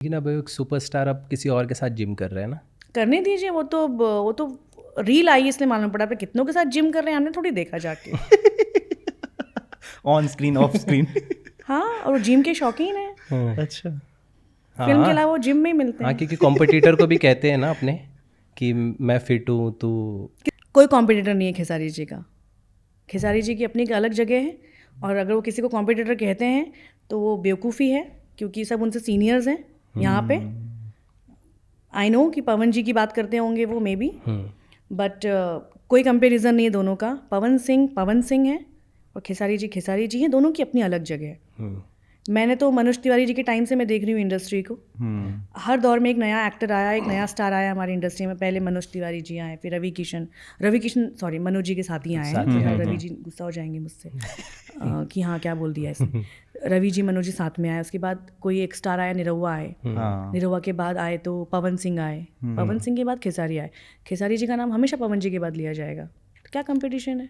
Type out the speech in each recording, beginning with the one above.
लेकिन अब एक सुपरस्टार अब किसी और के साथ जिम कर रहे हैं ना। करने दीजिए, वो तो रील आई इसलिए मालूम पड़ा, पे कितनों के साथ जिम कर रहे हैं हमने थोड़ी देखा जाके। On screen of screen. हाँ, और वो जिम के शौकीन है, अच्छा। फिल्म के अलावा वो जिम में ही मिलते हाँ, हैं। क्योंकि कॉम्पिटिटर को भी कहते हैं ना अपने कि मैं फिट हूँ तू। कोई कॉम्पिटिटर नहीं है खेसारी जी का। खेसारी जी की अपनी एक अलग जगह है, और अगर वो किसी को कॉम्पिटिटर कहते हैं तो वो बेवकूफ़ी है, क्योंकि सब उनसे सीनियर्स हैं यहाँ पे। आई नो कि पवन जी की बात करते होंगे वो, मे बी, बट कोई कंपैरिजन नहीं है दोनों का। पवन सिंह है और खेसारी जी हैं, दोनों की अपनी अलग जगह है। मैंने तो मनोज तिवारी जी के टाइम से मैं देख रही हूँ इंडस्ट्री को। हर दौर में एक नया एक्टर आया, एक नया स्टार आया हमारी इंडस्ट्री में। पहले मनोज तिवारी जी आए, फिर रवि किशन सॉरी मनोज जी के साथ ही आए हैं। रवि जी गुस्सा हो जाएंगे मुझसे कि हाँ क्या बोल दिया इसने। रवि जी मनोज जी साथ में आए, उसके बाद कोई एक स्टार आया, निरहुआ आए। निरहुआ के बाद आए तो पवन सिंह आए, पवन सिंह के बाद खेसारी आए। खेसारी जी का नाम हमेशा पवन जी के बाद लिया जाएगा, तो क्या कंपटीशन है।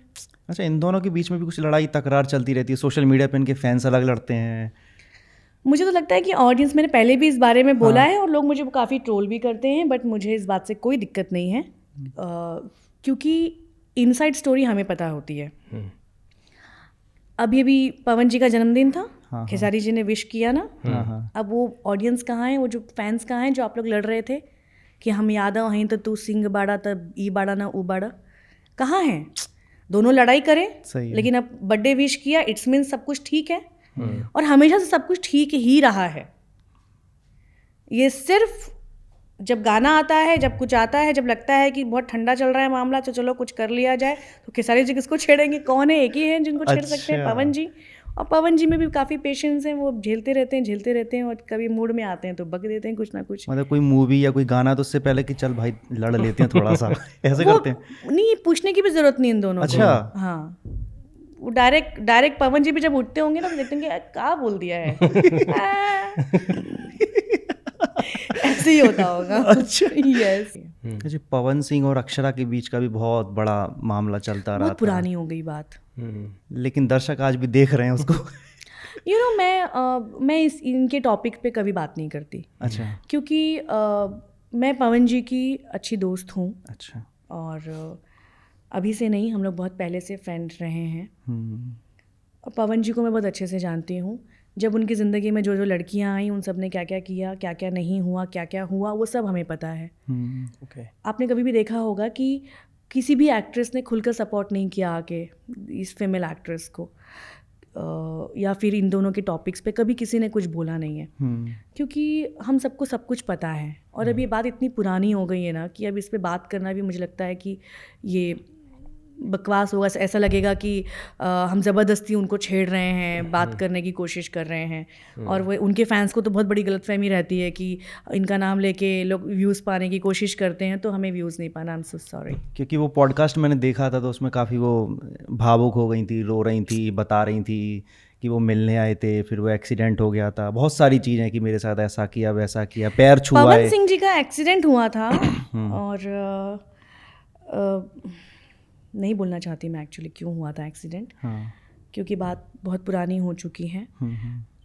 अच्छा, इन दोनों के बीच में भी कुछ लड़ाई तकरार चलती रहती है, सोशल मीडिया पे इनके फैंस अलग लड़ते हैं। मुझे तो लगता है कि ऑडियंस, मैंने पहले भी इस बारे में बोला है, और लोग मुझे काफ़ी ट्रोल भी करते हैं, बट मुझे इस बात से कोई दिक्कत नहीं है, क्योंकि इनसाइड स्टोरी हमें पता होती है। अभी पवन जी का जन्मदिन था, खेसारी जी ने विश किया ना। अब वो ऑडियंस कहाँ है, वो जो फैंस कहाँ हैं जो आप लोग लड़ रहे थे कि हम याद हैं तो तू सिंह बाड़ा तब ई बाड़ा ना ऊ बाड़ा, कहाँ हैं? दोनों लड़ाई करें, लेकिन अब बर्थडे विश किया, इट्स मीन सब कुछ ठीक है। और हमेशा से सब कुछ ठीक ही रहा है। ये सिर्फ जब गाना आता है, जब कुछ आता है, जब लगता है कि बहुत ठंडा चल रहा है मामला, तो चलो कुछ कर लिया जाए, तो खेसारी जी किसको छेड़ेंगे? कौन है? एक ही हैं जिनको छेड़ सकते हैं, पवन जी। और पवन जी में भी काफ़ी पेशेंस हैं, वो झेलते रहते हैं, और कभी मूड में आते हैं तो बक देते हैं कुछ ना कुछ। मतलब कोई मूवी या कोई गाना तो उससे पहले कि चल भाई लड़ लेते हैं थोड़ा सा, ऐसे करते हैं? नहीं, पूछने की भी जरूरत नहीं इन दोनों को। अच्छा। हाँ, वो डायरेक्ट पवन जी भी जब उठते होंगे ना तो देखते होंगे क्या बोल दिया है। ऐसे ही होता होगा। अच्छा। यस। अच्छा, पवन सिंह और अक्षरा के बीच का भी बहुत बड़ा मामला चलता रहा था। बहुत पुरानी हो गई बात, लेकिन दर्शक आज भी देख रहे हैं उसको। मैं इनके टॉपिक पे कभी बात नहीं करती। अच्छा। क्योंकि मैं पवन जी की अच्छी दोस्त हूँ। अच्छा। और अभी से नहीं, हम लोग बहुत पहले से फ्रेंड रहे हैं। और पवन जी को मैं बहुत अच्छे से जानती हूँ। जब उनकी ज़िंदगी में जो जो लड़कियाँ आई, उन सब ने क्या क्या किया, क्या क्या नहीं हुआ, क्या क्या हुआ, वो सब हमें पता है। आपने कभी भी देखा होगा कि किसी भी एक्ट्रेस ने खुलकर सपोर्ट नहीं किया आके इस फीमेल एक्ट्रेस को, या फिर इन दोनों के टॉपिक्स पे कभी किसी ने कुछ बोला नहीं है। क्योंकि हम सबको सब कुछ पता है, और अब ये बात इतनी पुरानी हो गई है ना कि अब इस पे बात करना भी मुझे लगता है कि ये बकवास होगा। ऐसा लगेगा कि हम ज़बरदस्ती उनको छेड़ रहे हैं, बात करने की कोशिश कर रहे हैं। और वो उनके फैंस को तो बहुत बड़ी गलतफहमी रहती है कि इनका नाम लेके लोग व्यूज़ पाने की कोशिश करते हैं, तो हमें व्यूज़ नहीं पाना। I am so sorry. क्योंकि वो पॉडकास्ट मैंने देखा था तो उसमें काफ़ी वो भावुक हो गई थी, रो रही थी, बता रही थी कि वो मिलने आए थे, फिर वो एक्सीडेंट हो गया था, बहुत सारी चीज़ें कि मेरे साथ ऐसा किया वैसा किया, पैर छुआ। पवन सिंह जी का एक्सीडेंट हुआ था, और नहीं बोलना चाहती मैं एक्चुअली क्यों हुआ था एक्सीडेंट, क्योंकि बात बहुत पुरानी हो चुकी है।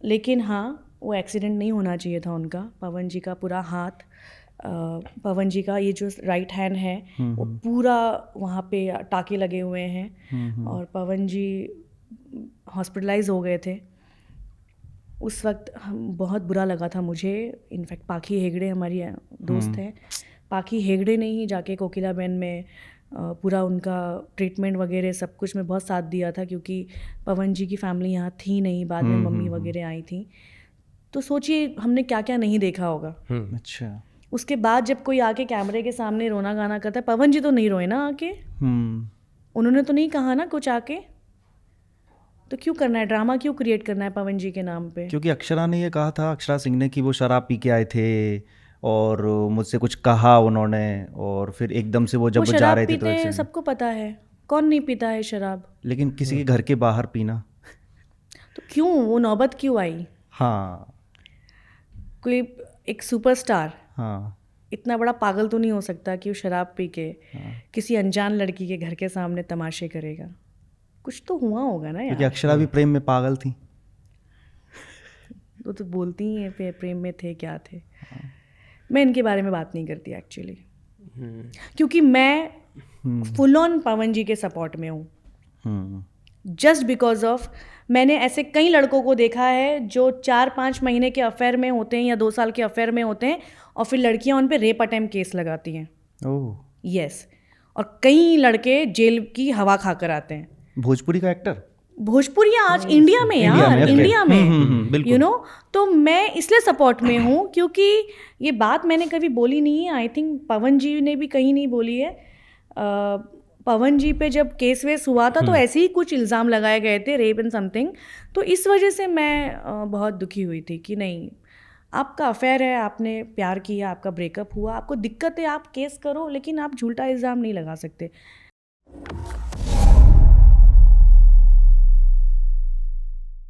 लेकिन हाँ, वो एक्सीडेंट नहीं होना चाहिए था उनका। पवन जी का पूरा हाथ, पवन जी का ये जो राइट हैंड है वो पूरा वहाँ पे टाके लगे हुए हैं, और पवन जी हॉस्पिटलाइज हो गए थे। उस वक्त बहुत बुरा लगा था मुझे। इनफैक्ट पाखी हेगड़े हमारी दोस्त है, पाखी हेगड़े ने ही जाके कोकिलाबेन में पूरा उनका ट्रीटमेंट वगैरह सब कुछ में बहुत साथ दिया था, क्योंकि पवन जी की फैमिली यहाँ थी नहीं, बाद में मम्मी वगैरह आई थी। तो सोचिए हमने क्या क्या नहीं देखा होगा। अच्छा। उसके बाद जब कोई आके कैमरे के सामने रोना गाना करता है, पवन जी तो नहीं रोए ना आके, उन्होंने तो नहीं कहा ना कुछ आके, तो क्यों करना है ड्रामा, क्यों क्रिएट करना है पवन जी के नाम पे? क्योंकि अक्षरा ने ये कहा था, अक्षरा सिंह ने, कि वो शराब पी के आए थे और मुझसे कुछ कहा उन्होंने, और फिर एकदम से वो जब जा रहे थे तो सबको पता है, कौन नहीं पीता है शराब। लेकिन किसी के घर के बाहर पीना, तो क्यों वो नौबत क्यों आई? हाँ, कोई एक सुपरस्टार इतना बड़ा पागल तो नहीं हो सकता कि वो शराब पी के किसी अनजान लड़की के घर के सामने तमाशे करेगा। कुछ तो हुआ होगा ना यार। क्योंकि अक्षरा भी प्रेम में पागल थी। वो तो बोलती ही है प्रेम में थे क्या थे। मैं इनके बारे में बात नहीं करती एक्चुअली, क्योंकि मैं फुल ऑन पवन जी के सपोर्ट में हूँ। जस्ट बिकॉज ऑफ मैंने ऐसे कई लड़कों को देखा है जो 4-5 महीने के अफेयर में होते हैं या 2 साल के अफेयर में होते हैं और फिर लड़कियां उन पे रेप अटेम्प्ट केस लगाती हैं। ओह, यस, और कई लड़के जेल की हवा खाकर आते हैं। भोजपुरी का एक्टर? भोजपुरी आज इंडिया में यार, okay. इंडिया में बिल्कुल। यू नो, तो मैं इसलिए सपोर्ट में हूँ क्योंकि ये बात मैंने कभी बोली नहीं है, आई थिंक पवन जी ने भी कहीं नहीं बोली है। पवन जी पे जब केस वेस हुआ था तो ऐसे ही कुछ इल्ज़ाम लगाए गए थे, रेप एंड समथिंग, तो इस वजह से मैं बहुत दुखी हुई थी कि नहीं, आपका अफेयर है, आपने प्यार किया, आपका ब्रेकअप हुआ, आपको दिक्कत है, आप केस करो, लेकिन आप झूठा इल्ज़ाम नहीं लगा सकते।